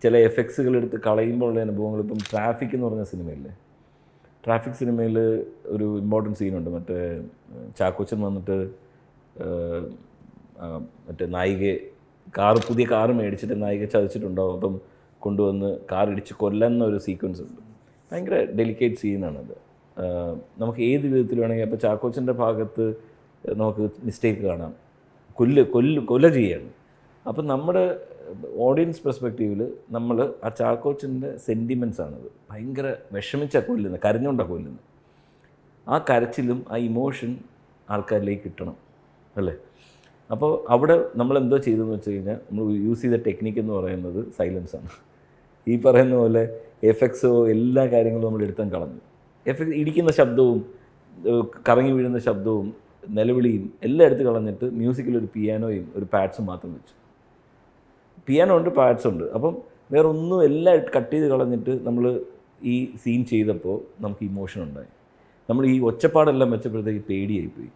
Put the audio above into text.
ചില എഫക്ട്സുകൾ എടുത്ത് കളയുമ്പോഴുള്ള അനുഭവങ്ങൾ. ഇപ്പം ട്രാഫിക് എന്ന് പറഞ്ഞ സിനിമയില്ലേ, ട്രാഫിക് സിനിമയിൽ ഒരു ഇമ്പോർട്ടൻറ്റ് സീനുണ്ട്. മറ്റേ ചാക്കോച്ചൻ വന്നിട്ട് മറ്റേ നായികയെ പുതിയ കാറ് മേടിച്ചിട്ട് നായിക ചതിച്ചിട്ടുണ്ടാവും. അപ്പം കൊണ്ടുവന്ന് കാർ ഇടിച്ച് കൊല്ലുന്ന ഒരു സീക്വൻസ് ഉണ്ട്. ഭയങ്കര ഡെലിക്കേറ്റ് സീനാണത്. നമുക്ക് ഏത് വിധത്തിൽ വേണമെങ്കിൽ, അപ്പോൾ ചാക്കോച്ചൻ്റെ ഭാഗത്ത് നമുക്ക് മിസ്റ്റേക്ക് കാണാം, കൊല ചെയ്യാണ്. അപ്പം നമ്മുടെ ഓഡിയൻസ് പെർസ്പെക്റ്റീവിൽ നമ്മൾ ആ ചാക്കോച്ചൻ്റെ സെൻറ്റിമെൻറ്റ്സ് ആണത്. ഭയങ്കര വിഷമിച്ചാണ് കൊല്ലുന്നത്, കരഞ്ഞുകൊണ്ടാണ് കൊല്ലുന്നത്. ആ കരച്ചിലും ആ ഇമോഷൻ ആൾക്കാരിലേക്ക് കിട്ടണം അല്ലേ. അപ്പോൾ അവിടെ നമ്മളെന്തോ ചെയ്തതെന്ന് വെച്ച് കഴിഞ്ഞാൽ, നമ്മൾ യൂസ് ചെയ്ത ടെക്നിക്ക് എന്ന് പറയുന്നത് സൈലൻസാണ്. ഈ പറയുന്ന പോലെ എഫക്ട്സോ എല്ലാ കാര്യങ്ങളും നമ്മൾ എടുത്താൽ കളഞ്ഞു. ഇടിക്കുന്ന ശബ്ദവും കറങ്ങി വീഴുന്ന ശബ്ദവും നിലവിളിയും എല്ലാം എടുത്ത് കളഞ്ഞിട്ട് മ്യൂസിക്കിലൊരു പിയാനോയും ഒരു പാഡ്സും മാത്രം വെച്ചു. പിയാനോ ഉണ്ട്, പാഡ്സ് ഉണ്ട്. അപ്പം വേറെ ഒന്നും എല്ലാം കട്ട് ചെയ്ത് കളഞ്ഞിട്ട് നമ്മൾ ഈ സീൻ ചെയ്തപ്പോൾ നമുക്ക് ഇമോഷൻ ഉണ്ടായി. നമ്മൾ ഈ ഒച്ചപ്പാടെല്ലാം വെച്ചപ്പോഴത്തേക്ക് പേടിയായിപ്പോയി.